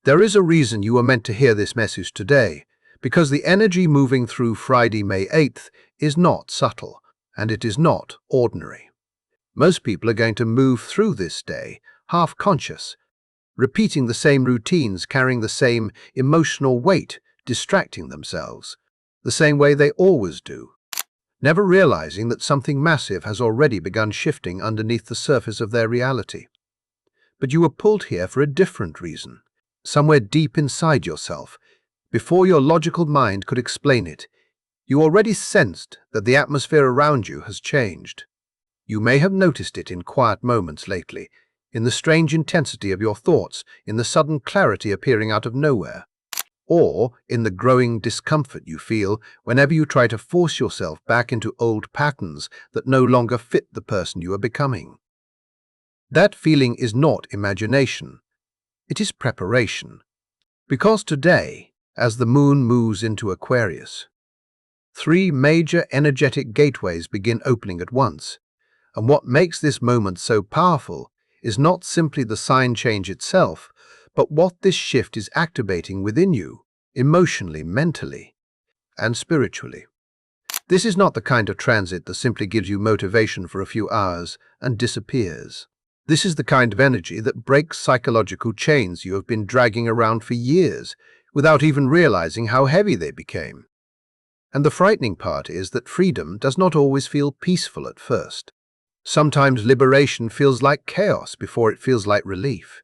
There is a reason you are meant to hear this message today, because the energy moving through Friday, May 8th is not subtle, and it is not ordinary. Most people are going to move through this day, half-conscious, repeating the same routines, carrying the same emotional weight, distracting themselves, the same way they always do, never realizing that something massive has already begun shifting underneath the surface of their reality. But you were pulled here for a different reason. Somewhere deep inside yourself, before your logical mind could explain it, you already sensed that the atmosphere around you has changed. You may have noticed it in quiet moments lately, in the strange intensity of your thoughts, in the sudden clarity appearing out of nowhere, or in the growing discomfort you feel whenever you try to force yourself back into old patterns that no longer fit the person you are becoming. That feeling is not imagination. It is preparation. Because today, as the moon moves into Aquarius, 3 major energetic gateways begin opening at once. And what makes this moment so powerful is not simply the sign change itself, but what this shift is activating within you, emotionally, mentally, and spiritually. This is not the kind of transit that simply gives you motivation for a few hours and disappears. This is the kind of energy that breaks psychological chains you have been dragging around for years without even realizing how heavy they became. And the frightening part is that freedom does not always feel peaceful at first. Sometimes liberation feels like chaos before it feels like relief.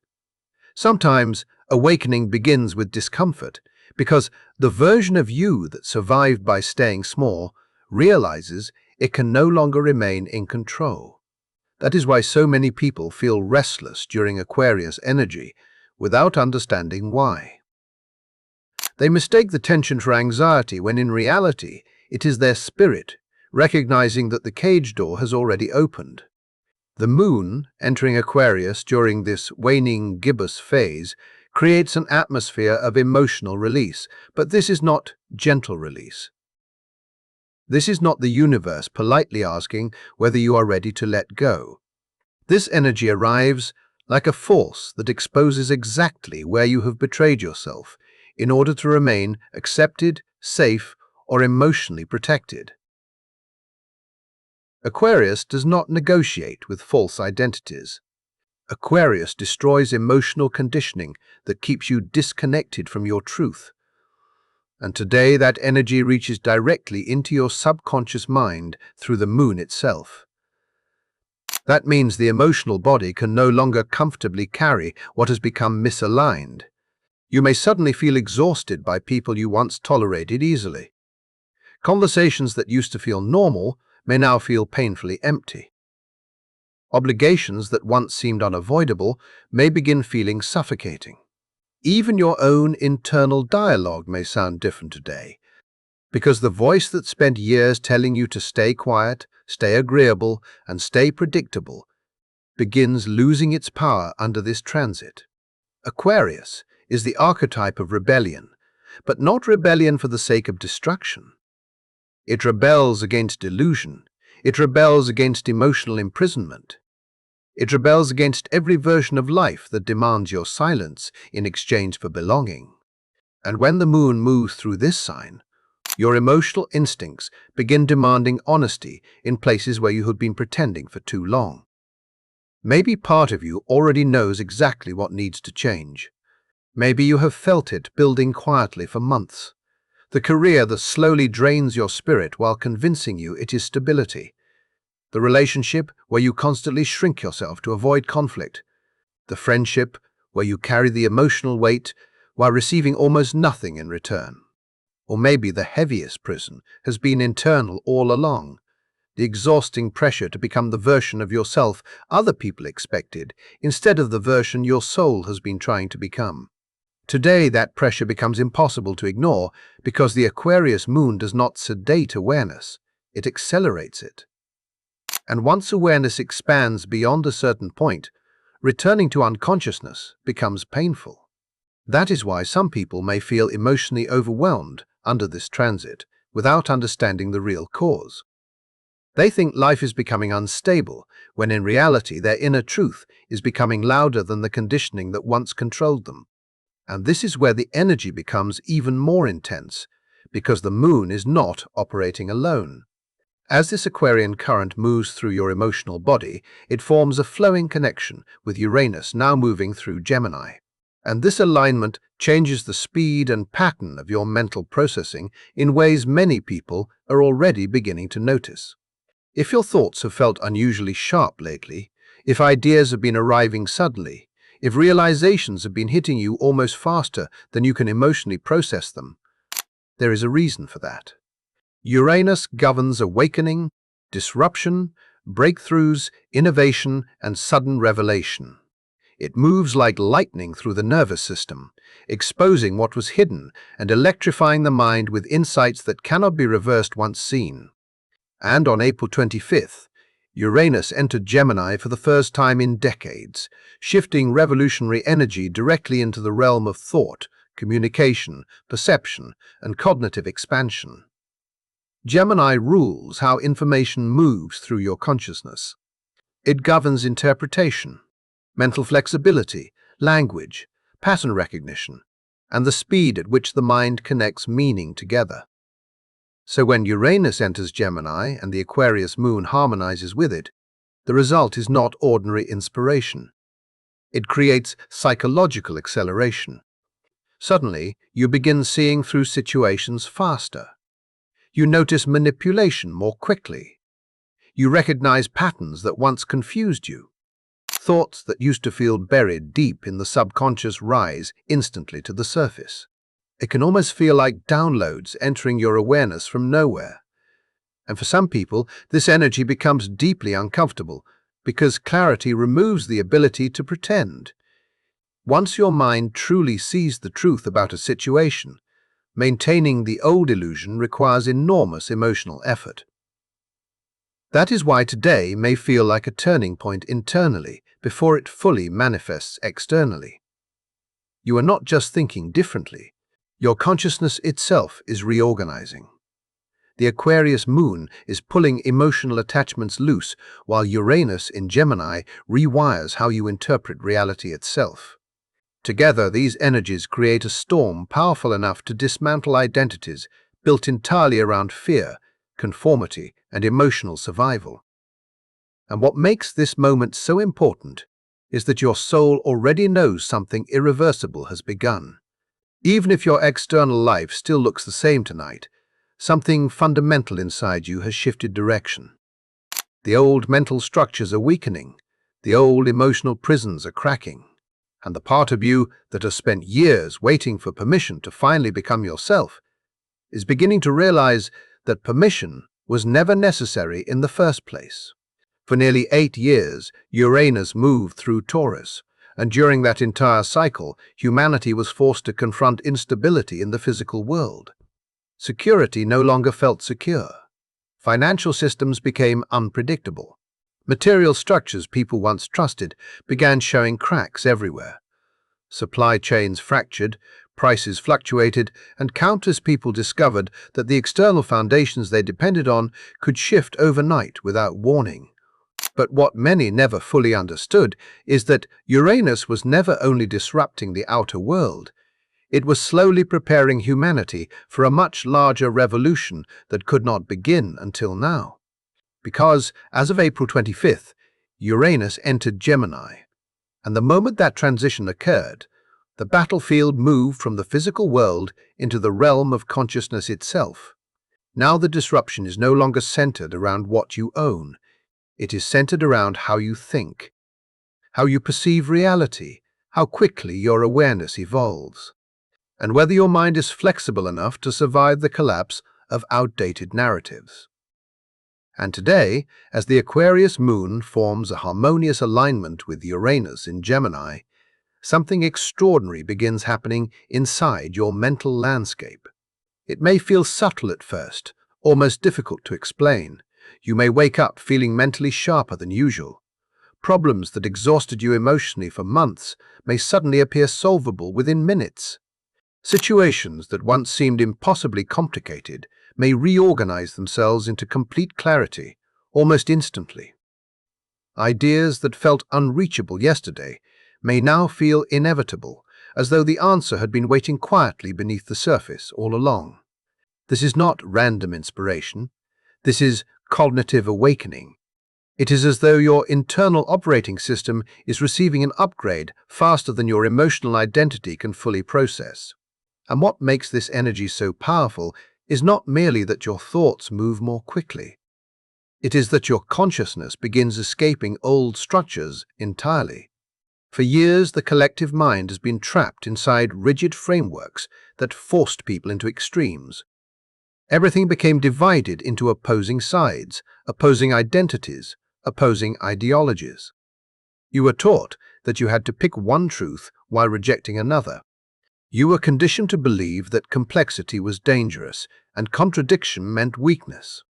Sometimes awakening begins with discomfort because the version of you that survived by staying small realizes it can no longer remain in control. That is why so many people feel restless during Aquarius energy without understanding why. They mistake the tension for anxiety when in reality it is their spirit recognizing that the cage door has already opened. The moon entering Aquarius during this waning gibbous phase creates an atmosphere of emotional release, but this is not gentle release. This is not the universe politely asking whether you are ready to let go. This energy arrives like a force that exposes exactly where you have betrayed yourself in order to remain accepted, safe, or emotionally protected. Aquarius does not negotiate with false identities. Aquarius destroys emotional conditioning that keeps you disconnected from your truth. And today that energy reaches directly into your subconscious mind through the moon itself. That means the emotional body can no longer comfortably carry what has become misaligned. You may suddenly feel exhausted by people you once tolerated easily. Conversations that used to feel normal may now feel painfully empty. Obligations that once seemed unavoidable may begin feeling suffocating. Even your own internal dialogue may sound different today, because the voice that spent years telling you to stay quiet, stay agreeable, and stay predictable begins losing its power under this transit. Aquarius is the archetype of rebellion, but not rebellion for the sake of destruction. It rebels against delusion. It rebels against emotional imprisonment. It rebels against every version of life that demands your silence in exchange for belonging. And when the moon moves through this sign, your emotional instincts begin demanding honesty in places where you have been pretending for too long. Maybe part of you already knows exactly what needs to change. Maybe you have felt it building quietly for months. The career that slowly drains your spirit while convincing you it is stability. The relationship where you constantly shrink yourself to avoid conflict. The friendship where you carry the emotional weight while receiving almost nothing in return. Or maybe the heaviest prison has been internal all along. The exhausting pressure to become the version of yourself other people expected instead of the version your soul has been trying to become. Today, that pressure becomes impossible to ignore because the Aquarius moon does not sedate awareness, it accelerates it. And once awareness expands beyond a certain point, returning to unconsciousness becomes painful. That is why some people may feel emotionally overwhelmed under this transit without understanding the real cause. They think life is becoming unstable, when in reality their inner truth is becoming louder than the conditioning that once controlled them. And this is where the energy becomes even more intense, because the moon is not operating alone. As this Aquarian current moves through your emotional body, it forms a flowing connection with Uranus now moving through Gemini. And this alignment changes the speed and pattern of your mental processing in ways many people are already beginning to notice. If your thoughts have felt unusually sharp lately, if ideas have been arriving suddenly, if realizations have been hitting you almost faster than you can emotionally process them, there is a reason for that. Uranus governs awakening, disruption, breakthroughs, innovation, and sudden revelation. It moves like lightning through the nervous system, exposing what was hidden and electrifying the mind with insights that cannot be reversed once seen. And on April 25th, Uranus entered Gemini for the first time in decades, shifting revolutionary energy directly into the realm of thought, communication, perception, and cognitive expansion. Gemini rules how information moves through your consciousness. It governs interpretation, mental flexibility, language, pattern recognition, and the speed at which the mind connects meaning together. So when Uranus enters Gemini and the Aquarius Moon harmonizes with it, the result is not ordinary inspiration. It creates psychological acceleration. Suddenly, you begin seeing through situations faster. You notice manipulation more quickly. You recognize patterns that once confused you. Thoughts that used to feel buried deep in the subconscious rise instantly to the surface. It can almost feel like downloads entering your awareness from nowhere. And for some people, this energy becomes deeply uncomfortable because clarity removes the ability to pretend. Once your mind truly sees the truth about a situation, maintaining the old illusion requires enormous emotional effort. That is why today may feel like a turning point internally before it fully manifests externally. You are not just thinking differently. Your consciousness itself is reorganizing. The Aquarius Moon is pulling emotional attachments loose, while Uranus in Gemini rewires how you interpret reality itself. Together, these energies create a storm powerful enough to dismantle identities built entirely around fear, conformity, and emotional survival. And what makes this moment so important is that your soul already knows something irreversible has begun. Even if your external life still looks the same tonight, something fundamental inside you has shifted direction. The old mental structures are weakening, the old emotional prisons are cracking, and the part of you that has spent years waiting for permission to finally become yourself is beginning to realize that permission was never necessary in the first place. For nearly 8 years, Uranus moved through Taurus, and during that entire cycle, humanity was forced to confront instability in the physical world. Security no longer felt secure. Financial systems became unpredictable. Material structures people once trusted began showing cracks everywhere. Supply chains fractured, prices fluctuated, and countless people discovered that the external foundations they depended on could shift overnight without warning. But what many never fully understood is that Uranus was never only disrupting the outer world, it was slowly preparing humanity for a much larger revolution that could not begin until now. Because, as of April 25th, Uranus entered Gemini, and the moment that transition occurred, the battlefield moved from the physical world into the realm of consciousness itself. Now the disruption is no longer centered around what you own. It is centered around how you think, how you perceive reality, how quickly your awareness evolves, and whether your mind is flexible enough to survive the collapse of outdated narratives. And today, as the Aquarius Moon forms a harmonious alignment with Uranus in Gemini, something extraordinary begins happening inside your mental landscape. It may feel subtle at first, almost difficult to explain. You may wake up feeling mentally sharper than usual. Problems that exhausted you emotionally for months may suddenly appear solvable within minutes. Situations that once seemed impossibly complicated may reorganize themselves into complete clarity almost instantly. Ideas that felt unreachable yesterday may now feel inevitable, as though the answer had been waiting quietly beneath the surface all along. This is not random inspiration. This is cognitive awakening. It is as though your internal operating system is receiving an upgrade faster than your emotional identity can fully process. And what makes this energy so powerful is not merely that your thoughts move more quickly. It is that your consciousness begins escaping old structures entirely. For years, the collective mind has been trapped inside rigid frameworks that forced people into extremes. Everything became divided into opposing sides, opposing identities, opposing ideologies. You were taught that you had to pick one truth while rejecting another. You were conditioned to believe that complexity was dangerous and contradiction meant weakness.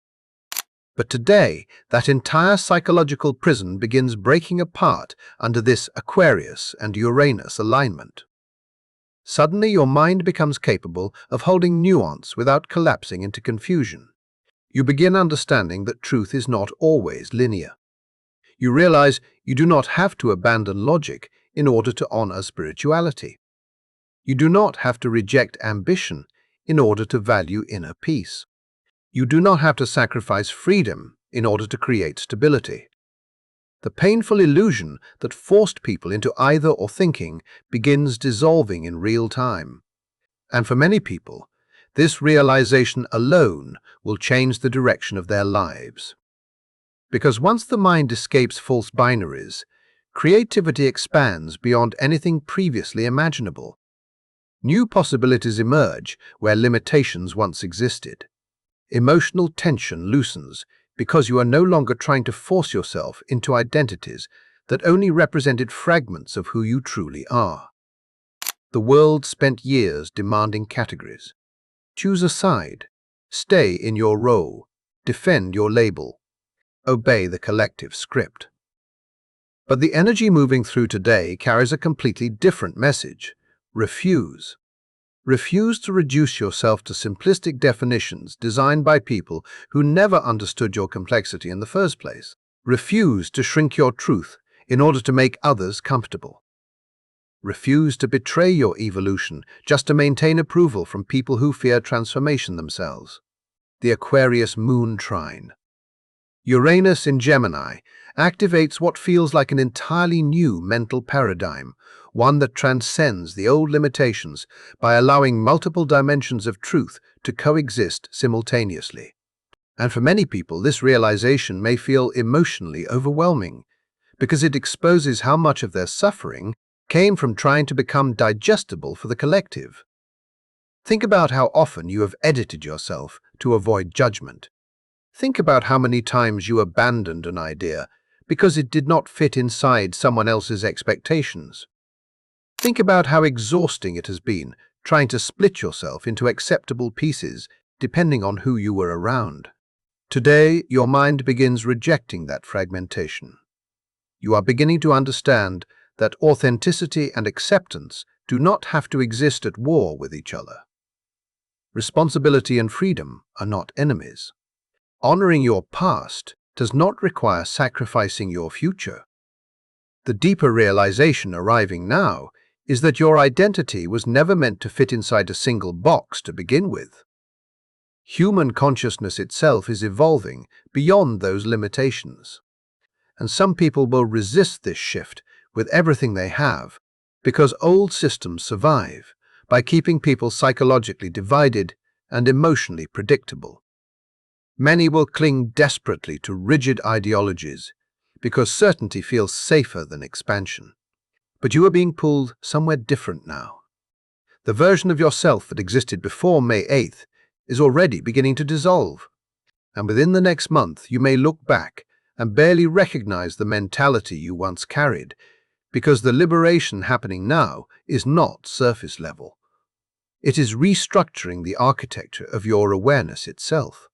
But today, that entire psychological prison begins breaking apart under this Aquarius and Uranus alignment. Suddenly, your mind becomes capable of holding nuance without collapsing into confusion. You begin understanding that truth is not always linear. You realize you do not have to abandon logic in order to honor spirituality. You do not have to reject ambition in order to value inner peace. You do not have to sacrifice freedom in order to create stability. The painful illusion that forced people into either or thinking begins dissolving in real time. And for many people, this realization alone will change the direction of their lives. Because once the mind escapes false binaries, creativity expands beyond anything previously imaginable. New possibilities emerge where limitations once existed. Emotional tension loosens because you are no longer trying to force yourself into identities that only represented fragments of who you truly are. The world spent years demanding categories. Choose a side. Stay in your role. Defend your label. Obey the collective script. But the energy moving through today carries a completely different message. Refuse. Refuse to reduce yourself to simplistic definitions designed by people who never understood your complexity in the first place. Refuse to shrink your truth in order to make others comfortable. Refuse to betray your evolution just to maintain approval from people who fear transformation themselves. The Aquarius Moon trine. Uranus in Gemini activates what feels like an entirely new mental paradigm, one that transcends the old limitations by allowing multiple dimensions of truth to coexist simultaneously. And for many people, this realization may feel emotionally overwhelming, because it exposes how much of their suffering came from trying to become digestible for the collective. Think about how often you have edited yourself to avoid judgment. Think about how many times you abandoned an idea because it did not fit inside someone else's expectations. Think about how exhausting it has been trying to split yourself into acceptable pieces depending on who you were around. Today, your mind begins rejecting that fragmentation. You are beginning to understand that authenticity and acceptance do not have to exist at war with each other. Responsibility and freedom are not enemies. Honoring your past does not require sacrificing your future. The deeper realization arriving now is that your identity was never meant to fit inside a single box to begin with. Human consciousness itself is evolving beyond those limitations. And some people will resist this shift with everything they have because old systems survive by keeping people psychologically divided and emotionally predictable. Many will cling desperately to rigid ideologies because certainty feels safer than expansion. But you are being pulled somewhere different now. The version of yourself that existed before May 8th is already beginning to dissolve. And within the next month, you may look back and barely recognize the mentality you once carried, because the liberation happening now is not surface level. It is restructuring the architecture of your awareness itself.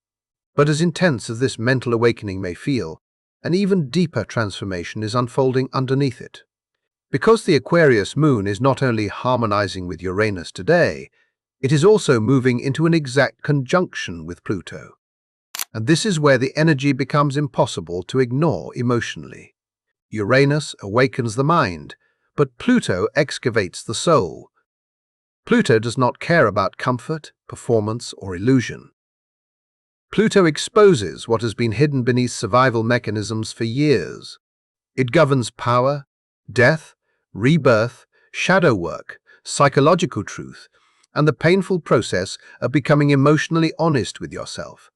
But as intense as this mental awakening may feel, an even deeper transformation is unfolding underneath it. Because the Aquarius Moon is not only harmonizing with Uranus today, it is also moving into an exact conjunction with Pluto. And this is where the energy becomes impossible to ignore emotionally. Uranus awakens the mind, but Pluto excavates the soul, Pluto does not care about comfort, performance, or illusion. Pluto exposes what has been hidden beneath survival mechanisms for years. It governs power, death, rebirth, shadow work, psychological truth, and the painful process of becoming emotionally honest with yourself.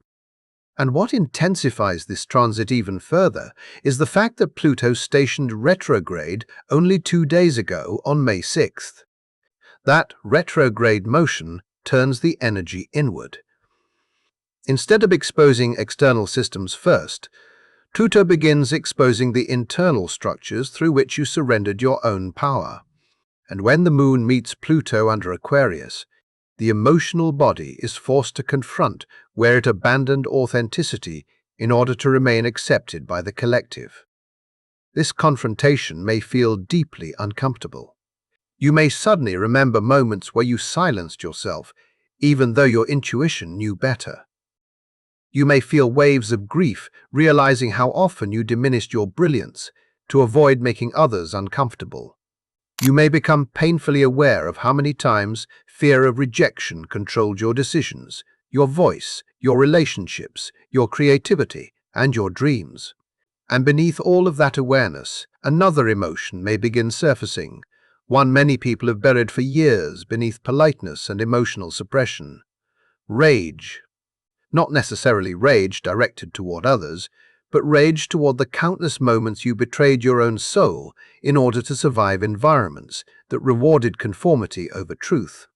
And what intensifies this transit even further is the fact that Pluto stationed retrograde only 2 days ago on May 6th. That retrograde motion turns the energy inward. Instead of exposing external systems first, Pluto begins exposing the internal structures through which you surrendered your own power. And when the moon meets Pluto under Aquarius, the emotional body is forced to confront where it abandoned authenticity in order to remain accepted by the collective. This confrontation may feel deeply uncomfortable. You may suddenly remember moments where you silenced yourself, even though your intuition knew better. You may feel waves of grief, realizing how often you diminished your brilliance to avoid making others uncomfortable. You may become painfully aware of how many times fear of rejection controlled your decisions, your voice, your relationships, your creativity, and your dreams. And beneath all of that awareness, another emotion may begin surfacing, one many people have buried for years beneath politeness and emotional suppression. Rage. Not necessarily rage directed toward others, but rage toward the countless moments you betrayed your own soul in order to survive environments that rewarded conformity over truth.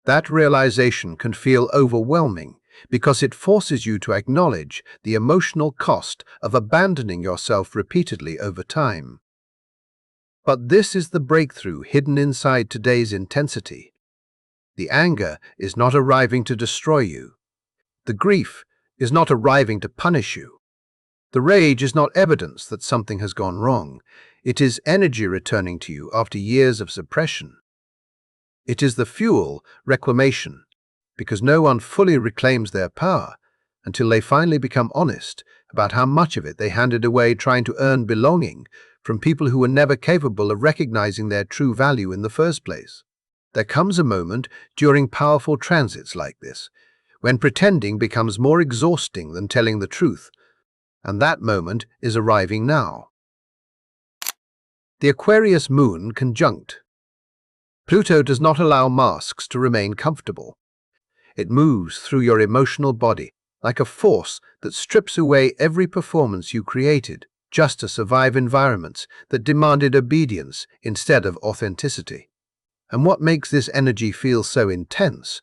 That realization can feel overwhelming because it forces you to acknowledge the emotional cost of abandoning yourself repeatedly over time. But this is the breakthrough hidden inside today's intensity. The anger is not arriving to destroy you. The grief is not arriving to punish you. The rage is not evidence that something has gone wrong. It is energy returning to you after years of suppression. It is the fuel, reclamation, because no one fully reclaims their power until they finally become honest about how much of it they handed away trying to earn belonging from people who were never capable of recognizing their true value in the first place. There comes a moment during powerful transits like this when pretending becomes more exhausting than telling the truth, and that moment is arriving now. The Aquarius Moon conjunct. Pluto does not allow masks to remain comfortable. It moves through your emotional body like a force that strips away every performance you created just to survive environments that demanded obedience instead of authenticity. And what makes this energy feel so intense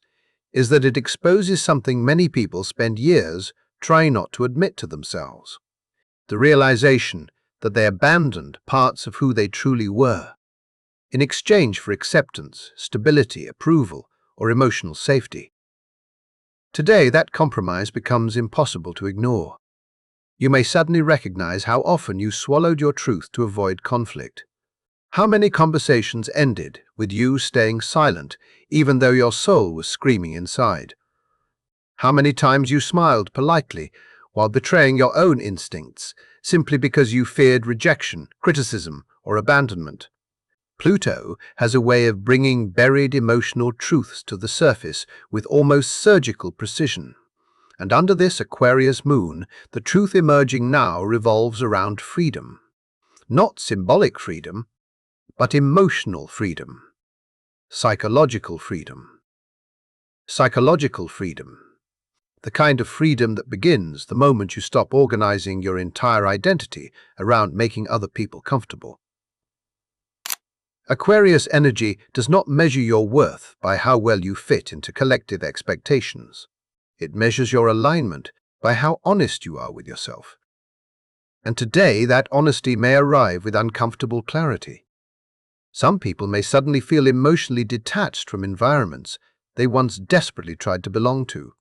is that it exposes something many people spend years trying not to admit to themselves. The realization that they abandoned parts of who they truly were in exchange for acceptance, stability, approval, or emotional safety. Today, that compromise becomes impossible to ignore. You may suddenly recognize how often you swallowed your truth to avoid conflict. How many conversations ended with you staying silent even though your soul was screaming inside? How many times you smiled politely while betraying your own instincts simply because you feared rejection, criticism, or abandonment? Pluto has a way of bringing buried emotional truths to the surface with almost surgical precision. And under this Aquarius moon, the truth emerging now revolves around freedom. Not symbolic freedom, but emotional freedom. Psychological freedom. Psychological freedom. The kind of freedom that begins the moment you stop organizing your entire identity around making other people comfortable. Aquarius energy does not measure your worth by how well you fit into collective expectations. It measures your alignment by how honest you are with yourself. And today, that honesty may arrive with uncomfortable clarity. Some people may suddenly feel emotionally detached from environments they once desperately tried to belong to.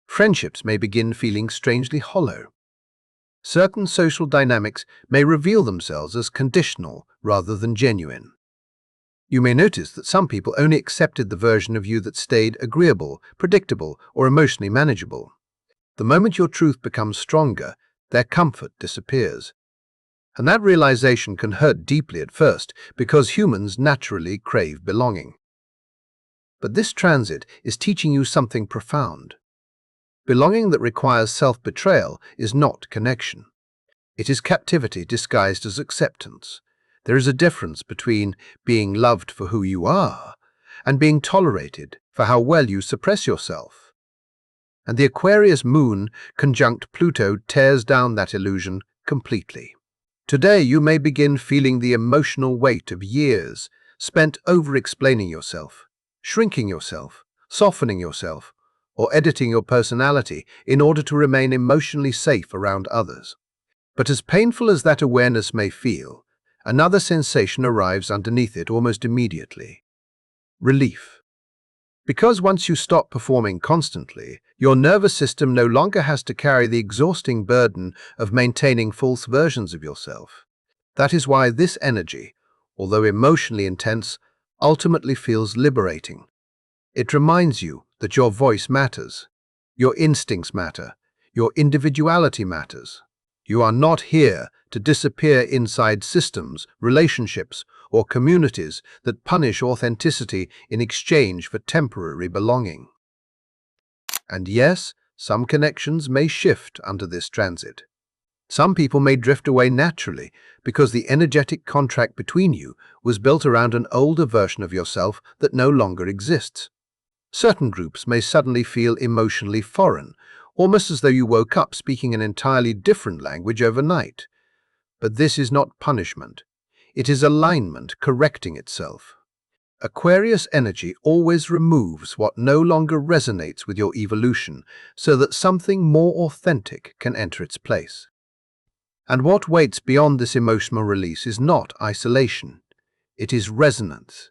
Friendships may begin feeling strangely hollow. Certain social dynamics may reveal themselves as conditional rather than genuine. You may notice that some people only accepted the version of you that stayed agreeable, predictable, or emotionally manageable. The moment your truth becomes stronger, their comfort disappears. And that realization can hurt deeply at first because humans naturally crave belonging. But this transit is teaching you something profound. Belonging that requires self-betrayal is not connection. It is captivity disguised as acceptance. There is a difference between being loved for who you are and being tolerated for how well you suppress yourself. And the Aquarius Moon conjunct Pluto tears down that illusion completely. Today you may begin feeling the emotional weight of years spent over-explaining yourself, shrinking yourself, softening yourself, or editing your personality in order to remain emotionally safe around others. But as painful as that awareness may feel, another sensation arrives underneath it almost immediately: relief. Because once you stop performing constantly, your nervous system no longer has to carry the exhausting burden of maintaining false versions of yourself. That is why this energy, although emotionally intense, ultimately feels liberating. It reminds you that your voice matters, your instincts matter, your individuality matters. You are not here to disappear inside systems, relationships, or communities that punish authenticity in exchange for temporary belonging. And yes, some connections may shift under this transit. Some people may drift away naturally because the energetic contract between you was built around an older version of yourself that no longer exists. Certain groups may suddenly feel emotionally foreign, almost as though you woke up speaking an entirely different language overnight. But this is not punishment. It is alignment correcting itself. Aquarius energy always removes what no longer resonates with your evolution so that something more authentic can enter its place. And what waits beyond this emotional release is not isolation. It is resonance.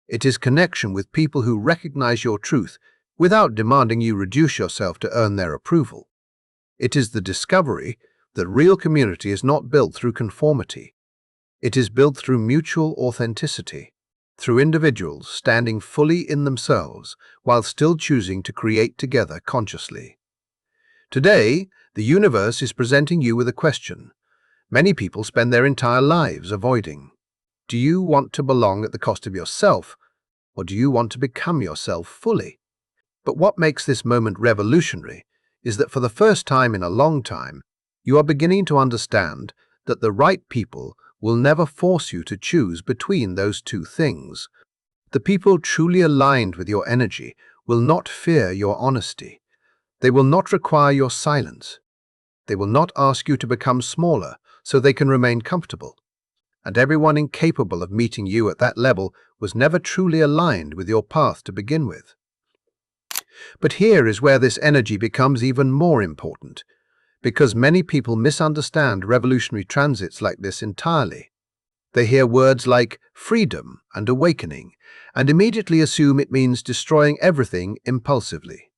It is connection with people who recognize your truth without demanding you reduce yourself to earn their approval. It is the discovery that real community is not built through conformity. It is built through mutual authenticity, through individuals standing fully in themselves while still choosing to create together consciously. Today, the universe is presenting you with a question many people spend their entire lives avoiding. Do you want to belong at the cost of yourself, or do you want to become yourself fully? But what makes this moment revolutionary is that for the first time in a long time, you are beginning to understand that the right people will never force you to choose between those two things. The people truly aligned with your energy will not fear your honesty. They will not require your silence. They will not ask you to become smaller so they can remain comfortable. And everyone incapable of meeting you at that level was never truly aligned with your path to begin with. But here is where this energy becomes even more important, because many people misunderstand revolutionary transits like this entirely. They hear words like freedom and awakening and immediately assume it means destroying everything impulsively.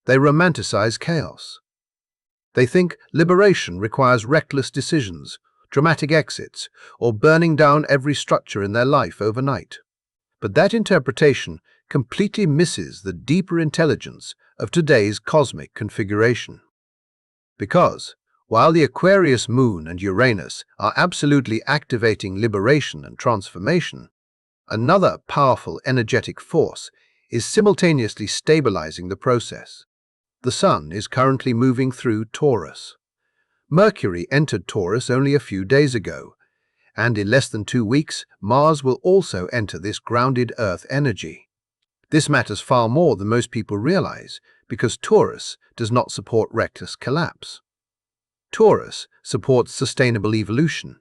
They romanticize chaos. They think liberation requires reckless decisions, dramatic exits, or burning down every structure in their life overnight. But that interpretation completely misses the deeper intelligence of today's cosmic configuration. Because, while the Aquarius Moon and Uranus are absolutely activating liberation and transformation, another powerful energetic force is simultaneously stabilizing the process. The Sun is currently moving through Taurus. Mercury entered Taurus only a few days ago, and in less than 2 weeks, Mars will also enter this grounded Earth energy. This matters far more than most people realize, because Taurus does not support reckless collapse. Taurus supports sustainable evolution.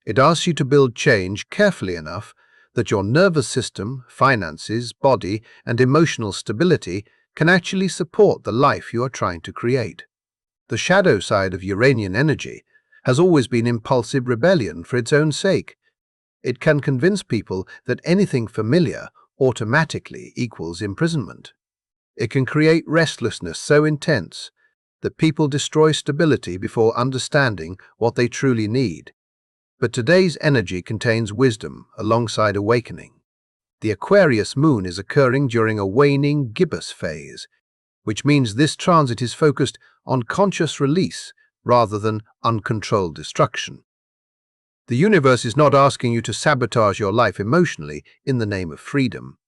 It asks you to build change carefully enough that your nervous system, finances, body, and emotional stability can actually support the life you are trying to create. The shadow side of Uranian energy has always been impulsive rebellion for its own sake. It can convince people that anything familiar automatically equals imprisonment. It can create restlessness so intense that people destroy stability before understanding what they truly need. But today's energy contains wisdom alongside awakening. The Aquarius Moon is occurring during a waning gibbous phase, which means this transit is focused on conscious release rather than uncontrolled destruction. The universe is not asking you to sabotage your life emotionally in the name of freedom.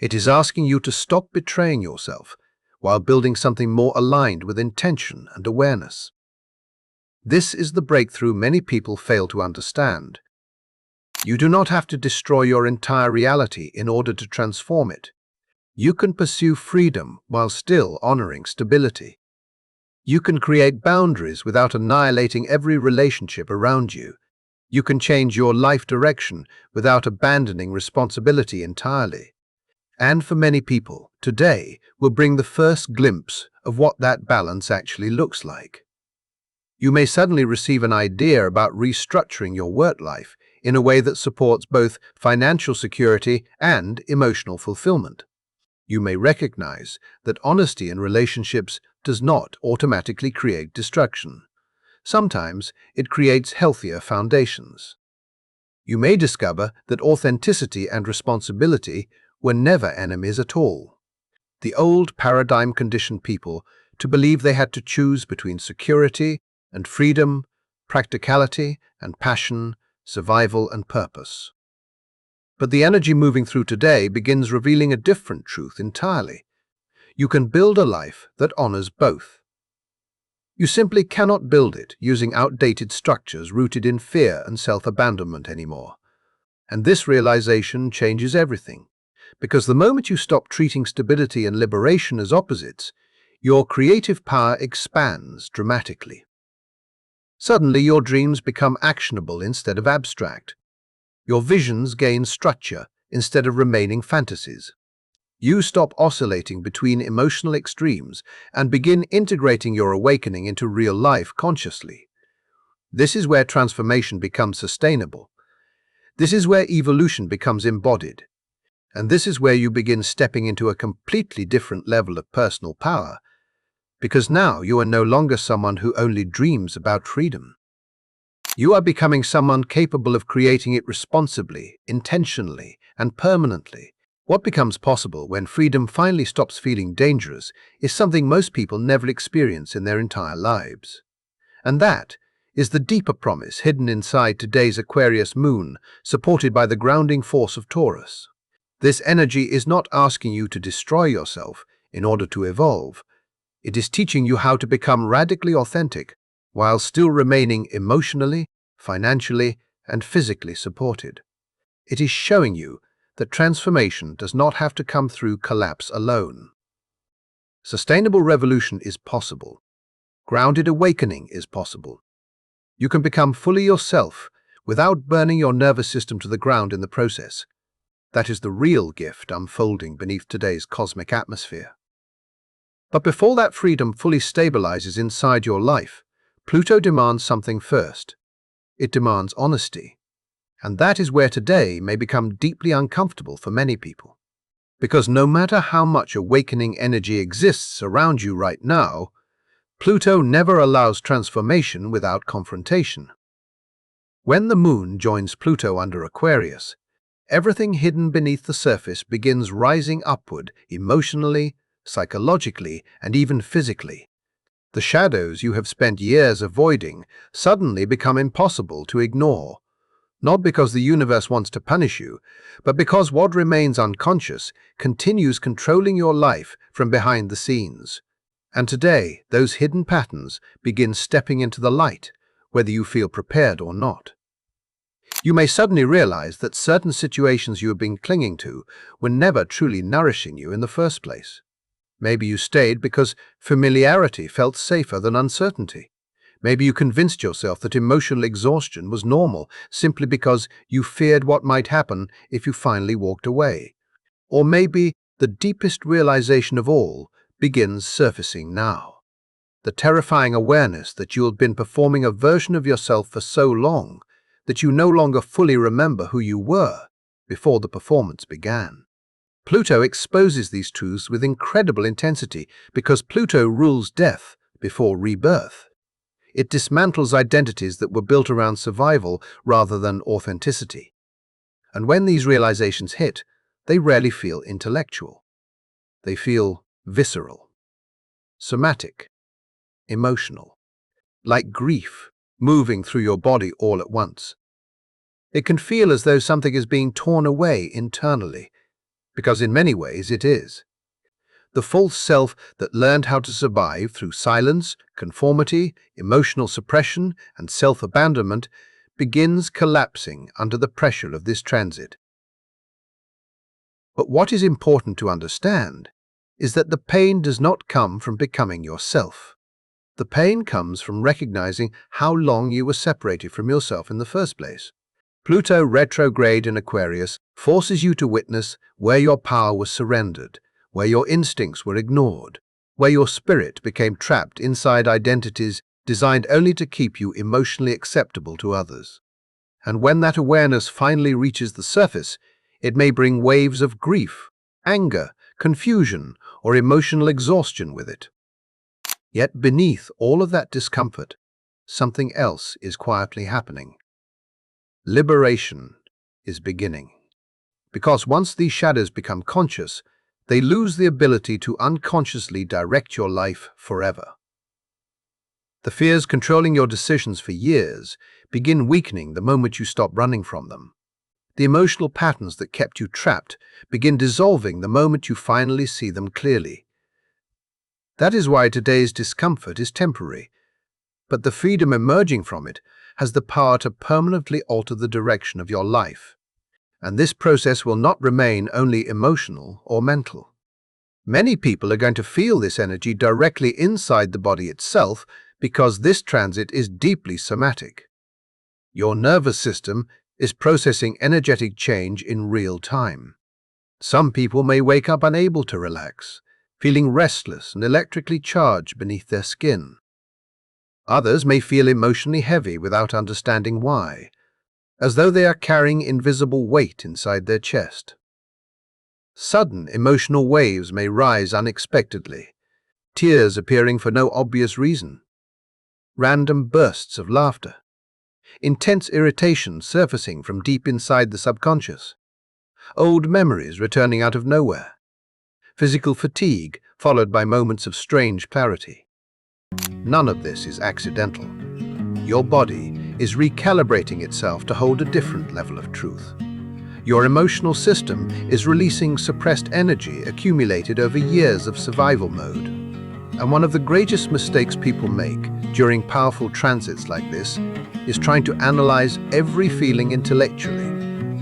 It is asking you to stop betraying yourself while building something more aligned with intention and awareness. This is the breakthrough many people fail to understand. You do not have to destroy your entire reality in order to transform it. You can pursue freedom while still honoring stability. You can create boundaries without annihilating every relationship around you. You can change your life direction without abandoning responsibility entirely. And for many people, today will bring the first glimpse of what that balance actually looks like. You may suddenly receive an idea about restructuring your work life in a way that supports both financial security and emotional fulfillment. You may recognize that honesty in relationships does not automatically create destruction. Sometimes it creates healthier foundations. You may discover that authenticity and responsibility were never enemies at all. The old paradigm conditioned people to believe they had to choose between security and freedom, practicality and passion, survival and purpose. But the energy moving through today begins revealing a different truth entirely. You can build a life that honors both. You simply cannot build it using outdated structures rooted in fear and self-abandonment anymore. And this realization changes everything, because the moment you stop treating stability and liberation as opposites, your creative power expands dramatically. Suddenly, your dreams become actionable instead of abstract. Your visions gain structure instead of remaining fantasies. You stop oscillating between emotional extremes and begin integrating your awakening into real life consciously. This is where transformation becomes sustainable. This is where evolution becomes embodied. And this is where you begin stepping into a completely different level of personal power, because now you are no longer someone who only dreams about freedom. You are becoming someone capable of creating it responsibly, intentionally, and permanently. What becomes possible when freedom finally stops feeling dangerous is something most people never experience in their entire lives. And that is the deeper promise hidden inside today's Aquarius Moon, supported by the grounding force of Taurus. This energy is not asking you to destroy yourself in order to evolve. It is teaching you how to become radically authentic while still remaining emotionally, financially, and physically supported. It is showing you that transformation does not have to come through collapse alone. Sustainable revolution is possible. Grounded awakening is possible. You can become fully yourself without burning your nervous system to the ground in the process. That is the real gift unfolding beneath today's cosmic atmosphere. But before that freedom fully stabilizes inside your life, Pluto demands something first. It demands honesty. And that is where today may become deeply uncomfortable for many people. Because no matter how much awakening energy exists around you right now, Pluto never allows transformation without confrontation. When the moon joins Pluto under Aquarius, everything hidden beneath the surface begins rising upward emotionally, psychologically, and even physically. The shadows you have spent years avoiding suddenly become impossible to ignore, not because the universe wants to punish you, but because what remains unconscious continues controlling your life from behind the scenes. And today, those hidden patterns begin stepping into the light, whether you feel prepared or not. You may suddenly realize that certain situations you have been clinging to were never truly nourishing you in the first place. Maybe you stayed because familiarity felt safer than uncertainty. Maybe you convinced yourself that emotional exhaustion was normal simply because you feared what might happen if you finally walked away. Or maybe the deepest realization of all begins surfacing now. The terrifying awareness that you have been performing a version of yourself for so long that you no longer fully remember who you were before the performance began. Pluto exposes these truths with incredible intensity because Pluto rules death before rebirth. It dismantles identities that were built around survival rather than authenticity. And when these realizations hit, they rarely feel intellectual. They feel visceral, somatic, emotional, like grief moving through your body all at once. It can feel as though something is being torn away internally, because in many ways it is. The false self that learned how to survive through silence, conformity, emotional suppression, and self-abandonment begins collapsing under the pressure of this transit. But what is important to understand is that the pain does not come from becoming yourself. The pain comes from recognizing how long you were separated from yourself in the first place. Pluto retrograde in Aquarius forces you to witness where your power was surrendered, where your instincts were ignored, where your spirit became trapped inside identities designed only to keep you emotionally acceptable to others. And when that awareness finally reaches the surface, it may bring waves of grief, anger, confusion, or emotional exhaustion with it. Yet beneath all of that discomfort, something else is quietly happening. Liberation is beginning. Because once these shadows become conscious, they lose the ability to unconsciously direct your life forever. The fears controlling your decisions for years begin weakening the moment you stop running from them. The emotional patterns that kept you trapped begin dissolving the moment you finally see them clearly. That is why today's discomfort is temporary, but the freedom emerging from it has the power to permanently alter the direction of your life. And this process will not remain only emotional or mental. Many people are going to feel this energy directly inside the body itself because this transit is deeply somatic. Your nervous system is processing energetic change in real time. Some people may wake up unable to relax, feeling restless and electrically charged beneath their skin. Others may feel emotionally heavy without understanding why, as though they are carrying invisible weight inside their chest. Sudden emotional waves may rise unexpectedly, tears appearing for no obvious reason, random bursts of laughter, intense irritation surfacing from deep inside the subconscious, old memories returning out of nowhere, physical fatigue followed by moments of strange clarity. None of this is accidental. Your body is recalibrating itself to hold a different level of truth. Your emotional system is releasing suppressed energy accumulated over years of survival mode. And one of the greatest mistakes people make during powerful transits like this is trying to analyze every feeling intellectually,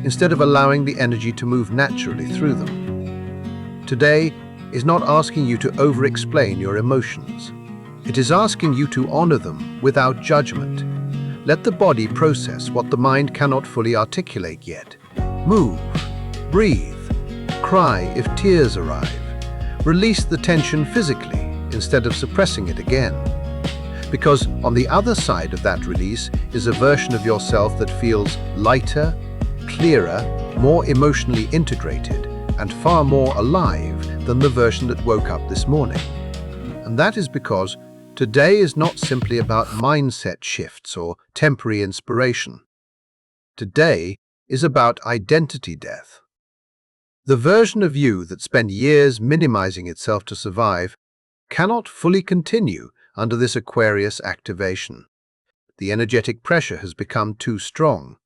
instead of allowing the energy to move naturally through them. Today is not asking you to over-explain your emotions. It is asking you to honor them without judgment. Let the body process what the mind cannot fully articulate yet. Move, breathe, cry if tears arrive. Release the tension physically instead of suppressing it again. Because on the other side of that release is a version of yourself that feels lighter, clearer, more emotionally integrated, and far more alive than the version that woke up this morning. And that is because today is not simply about mindset shifts or temporary inspiration. Today is about identity death. The version of you that spent years minimizing itself to survive cannot fully continue under this Aquarius activation. The energetic pressure has become too strong.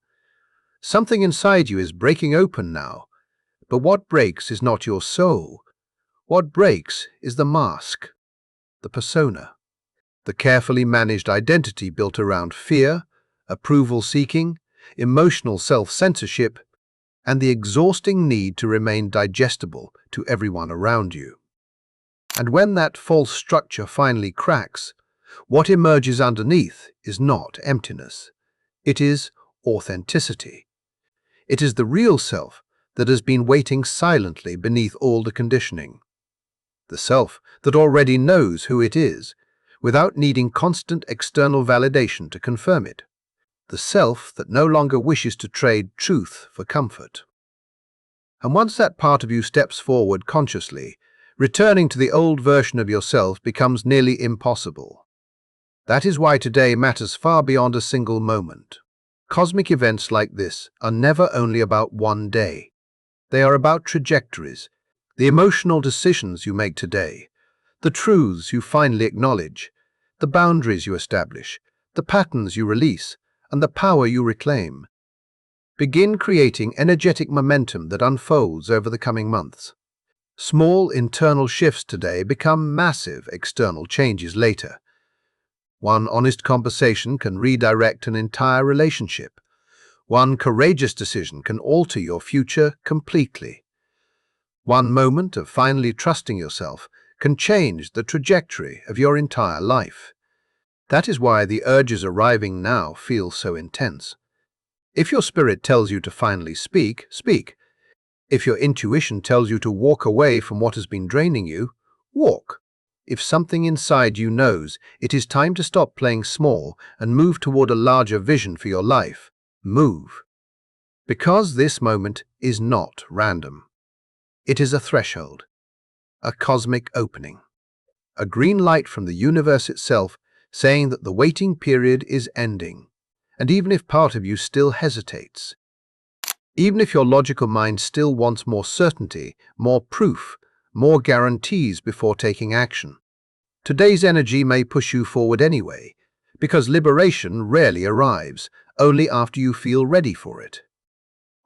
Something inside you is breaking open now, but what breaks is not your soul. What breaks is the mask, the persona. The carefully managed identity built around fear, approval-seeking, emotional self-censorship, and the exhausting need to remain digestible to everyone around you. And when that false structure finally cracks, what emerges underneath is not emptiness. It is authenticity. It is the real self that has been waiting silently beneath all the conditioning. The self that already knows who it is, without needing constant external validation to confirm it. The self that no longer wishes to trade truth for comfort. And once that part of you steps forward consciously, returning to the old version of yourself becomes nearly impossible. That is why today matters far beyond a single moment. Cosmic events like this are never only about one day. They are about trajectories, the emotional decisions you make today, the truths you finally acknowledge, the boundaries you establish, the patterns you release, and the power you reclaim. Begin creating energetic momentum that unfolds over the coming months. Small internal shifts today become massive external changes later. One honest conversation can redirect an entire relationship. One courageous decision can alter your future completely. One moment of finally trusting yourself can change the trajectory of your entire life. That is why the urges arriving now feel so intense. If your spirit tells you to finally speak, speak. If your intuition tells you to walk away from what has been draining you, walk. If something inside you knows it is time to stop playing small and move toward a larger vision for your life, move. Because this moment is not random. It is a threshold, a cosmic opening, a green light from the universe itself saying that the waiting period is ending. And even if part of you still hesitates, even if your logical mind still wants more certainty, more proof, more guarantees before taking action, today's energy may push you forward anyway, because liberation rarely arrives only after you feel ready for it.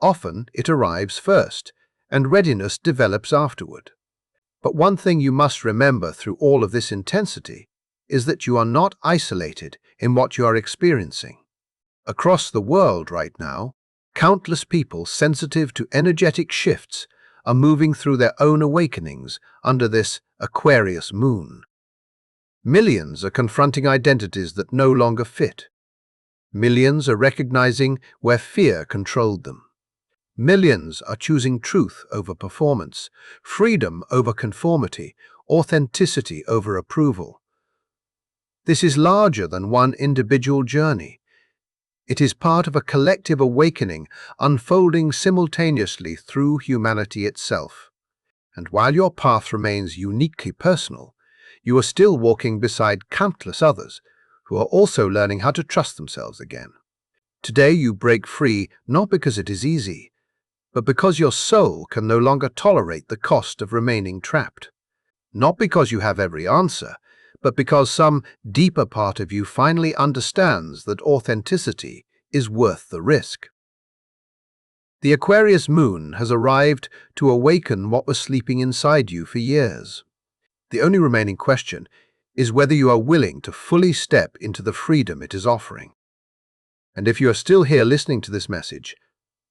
Often it arrives first, and readiness develops afterward. But one thing you must remember through all of this intensity is that you are not isolated in what you are experiencing. Across the world right now, countless people sensitive to energetic shifts are moving through their own awakenings under this Aquarius Moon. Millions are confronting identities that no longer fit. Millions are recognizing where fear controlled them. Millions are choosing truth over performance, freedom over conformity, authenticity over approval. This is larger than one individual journey. It is part of a collective awakening unfolding simultaneously through humanity itself. And while your path remains uniquely personal, you are still walking beside countless others who are also learning how to trust themselves again. Today you break free not because it is easy, but because your soul can no longer tolerate the cost of remaining trapped. Not because you have every answer, but because some deeper part of you finally understands that authenticity is worth the risk. The Aquarius Moon has arrived to awaken what was sleeping inside you for years. The only remaining question is whether you are willing to fully step into the freedom it is offering. And if you are still here listening to this message,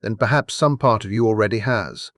then perhaps some part of you already has.